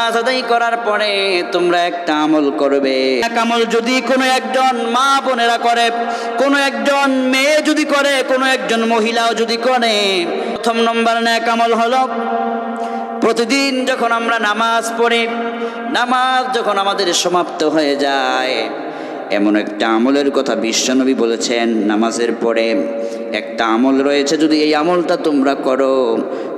নামাজ আদায় করার পরে তোমরা একটা আমল করবে। এক আমল যদি কোনো একজন মা বোনেরা করে, কোনো একজন মেয়ে যদি করে, কোনো একজন মহিলাও যদি করে, প্রথম নম্বর এক আমল হলো প্রতিদিন যখন আমরা নামাজ পড়ি, নামাজ যখন আমাদের সমাপ্ত হয়ে যায়, এমন একটা আমলের কথা বিশ্বনবী বলেছেন, নামাজের পরে একটা আমল রয়েছে, যদি এই আমলটা তোমরা করো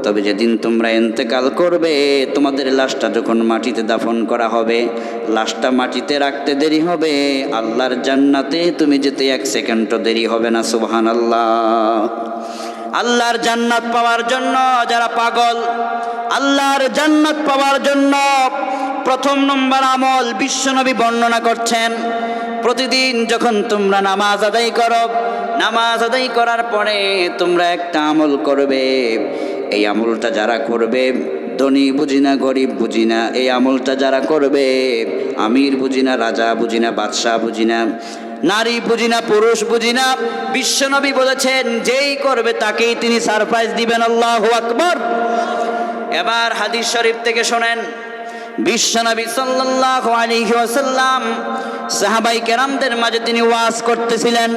তবে যেদিন তোমরা ইন্তেকাল করবে, তোমাদের লাশটা যখন মাটিতে দাফন করা হবে, লাশটা মাটিতে রাখতে দেরি হবে, আল্লাহর জান্নাতে তুমি যেতে 1 সেকেন্ডও দেরি হবে না। সুবহানাল্লাহ। আল্লাহর জান্নাত পাওয়ার জন্য যারা পাগল, আল্লাহর জান্নাত পাওয়ার জন্য প্রথম নম্বর আমল বিশ্বনবী বর্ণনা করছেন, প্রতিদিন যখন তোমরা নামাজ আদায় করো, নামাজ আদায় করার পরে তোমরা একটা আমল করবে। এই আমলটা যারা করবে, ধনী বুঝি না, গরিব বুঝি না, এই আমলটা যারা করবে, আমির বুঝি না, রাজা বুঝি না, বাদশাহ বুঝি না, নারী বুঝি না, পুরুষ বুঝি না, বিশ্বনবী বলেছেন যেই করবে তাকেই তিনি সারপ্রাইজ দিবেন। আল্লাহু আকবার। এবার হাদিস শরীফ থেকে শোনেন, বিশ্বনবী সাল্লাল্লাহু আলাইহি ওয়াসাল্লাম সাহাবায়ে কেরামদের মাঝে তিনি ওয়াজ করতেছিলেন।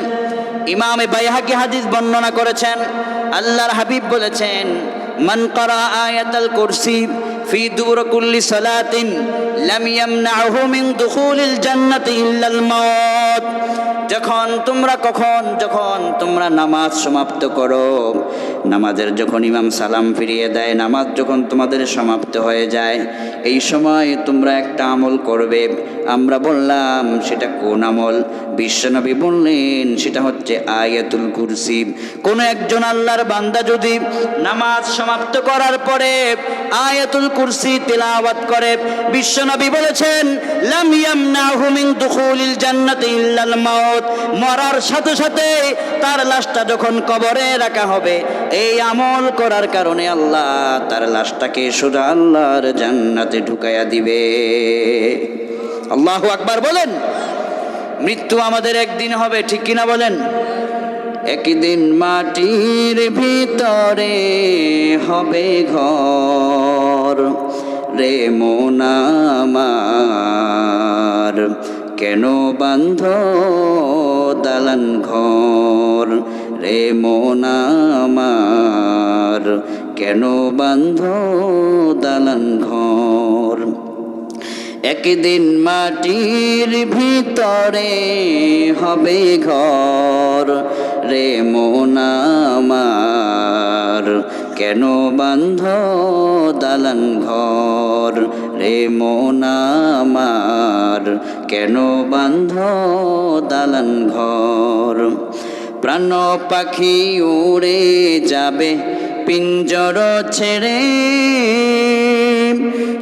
ইমামে বাইহাকি হাদিস বর্ণনা করেছেন, আল্লাহর হাবিব বলেছেন, মান ক্বারা আয়াতাল কুরসি ফি দুবুর কুল্লি সালাতিন লাম ইয়ামনাহু মিন দুখুলিল জান্নাতি ইল্লাল মাউত। যখন তোমরা নামাজ সমাপ্ত করো, নামাজের যখন ইমাম সালাম ফিরিয়ে দেয়, নামাজ যখন তোমাদের সমাপ্ত হয়ে যায়, এই সময় তোমরা একটা আমল করবে। আমরা বললাম সেটা কোন আমল? বিশ্বনবী বললেন সেটা হচ্ছে আয়াতুল কুরসি। কোন একজন আল্লাহর বান্দা যদি নামাজ সমাপ্ত করার পরে আয়াতুল কুরসি তিলাওয়াত করে, বিশ্বনবী বলেছেন লাম ইয়ামনাহু মিন দুখুলিল জান্নাতি ইল্লাল মাউত। মরার সাথে সাথে তার লাশটা যখন কবরে রাখা হবে, এই আমল করার কারণে আল্লাহ তার লাশটাকে সোজা আল্লাহর জান্নাতে ঢুকাইয়া দিবে। আল্লাহু আকবার বলেন। মৃত্যু আমাদের একদিন হবে, ঠিক কিনা বলেন? একদিন মাটির ভিতরে হবে ঘর, রে মন আমার কেন বান্ধ দালান ঘর, রে মন আমার কেন বান্ধ দালান ঘর। একদিন মাটির ভিতরে হবে ঘর, রে মন আমার কেন বান্ধ দালান ঘর, রে মন আমার কেন বান্ধ দালান ঘর। প্রাণ পাখি উড়ে যাবে পিঞ্জর ছেড়ে,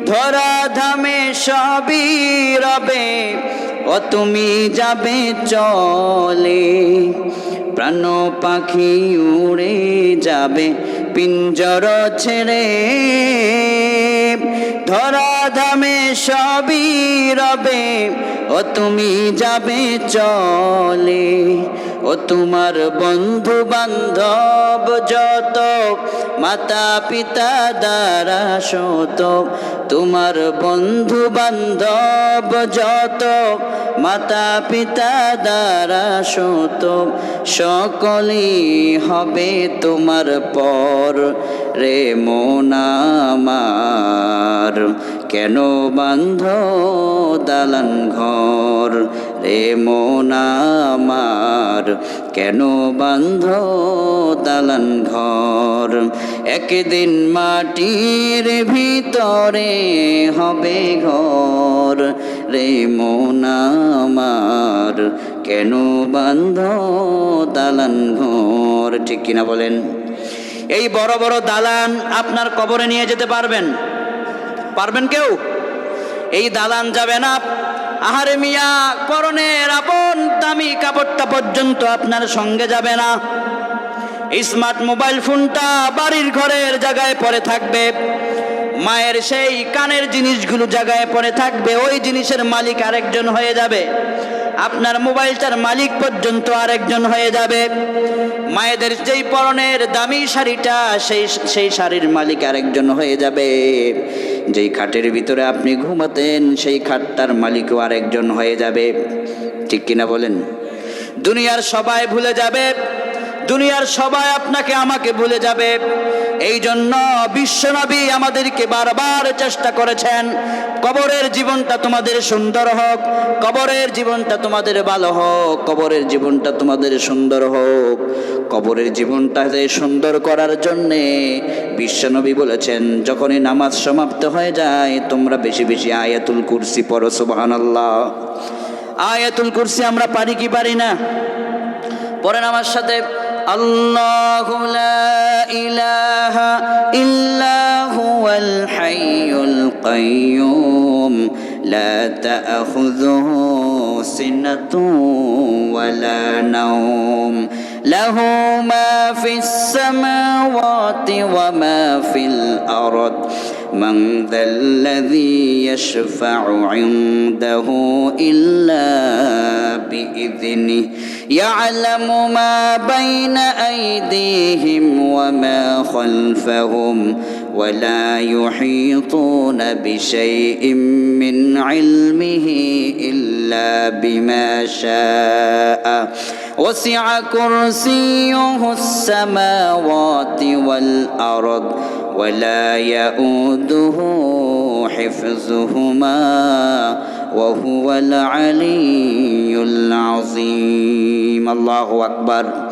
ধরা ধামে সবই রবে, ও তুমি যাবে চলে। প্রাণ পাখি উড়ে যাবে পিঞ্জর ছেড়ে, ধরা ধামে সবই রবে, ও তুমি যাবে চলে। ও তোমার বন্ধু বান্ধব যত, মাতা পিতা দ্বারা শত, তোমার বন্ধু বান্ধব যত, মাতা পিতা দ্বারা শত, সকলেই হবে তোমার পর, রে মন আমার কেন বান্ধ দালান ঘর, রে মন আমার কেন বান্ধ দালান ঘর। একদিন মাটির ভিতরে হবে ঘর, রে মন আমার কেন বান্ধ দালান ঘর। ঠিক কিনা বলেন? এই বড় বড় দালান আপনার কবরে নিয়ে যেতে পারবেন? পারবেন কেউ? এই দালান যাবে না। আহারে মিয়া, পরনের আপন দামি কাপড়টা পর্যন্ত আপনার সঙ্গে যাবে না। স্মার্ট মোবাইল ফোনটা বাড়ির ঘরের জায়গায় পড়ে থাকবে, মায়ের সেই কানের জিনিসগুলো জায়গায় পড়ে থাকবে, ওই জিনিসের মালিক আরেকজন হয়ে যাবে। আপনার মোবাইলটার মালিক পর্যন্ত আরেকজন হয়ে যাবে। মায়েদের যেই পরনের দামি শাড়িটা, সেই শাড়ির মালিক আরেকজন হয়ে যাবে। যেই খাটের ভিতরে আপনি ঘুমাতেন সেই খাটটার মালিকও আরেকজন হয়ে যাবে। ঠিক কিনা বলেন? দুনিয়ার সবাই ভুলে যাবে, দুনিয়ার সবাই আপনাকে আমাকে ভুলে যাবে। এই জন্য বিশ্বনবী আমাদেরকে বারবার চেষ্টা করেছেন, কবরের জীবনটা তোমাদের সুন্দর হোক, কবরের জীবনটা তোমাদের ভালো হোক, কবরের জীবনটা তোমাদের সুন্দর হোক। কবরের জীবনটা সুন্দর করার জন্যে বিশ্বনবী বলেছেন, যখনই নামাজ সমাপ্ত হয়ে যায় তোমরা বেশি বেশি আয়াতুল কুরসি পড়ো। সুবহানাল্লাহ। আয়াতুল কুরসি আমরা পারি কি পারি না? পড়েন আমার সাথে, আল্লাহু লা ইলাহা ইল্লা হুয়াল হাইয়ুল কাইয়্যুম লা তা'খুযুহু সিনাতুন ওয়ালা নাওম লাহু মা ফিস সামাওয়াতি ওয়া মা ফিল আরদ من ذا الذي يشفع عنده إلا بإذنه يعلم ما بين أيديهم وما خلفهم ولا يحيطون بشيء من علمه إلا بما شاء وسع كرسيه السماوات والأرض ولا يؤوده حفظهما وهو العلي العظيم الله أكبر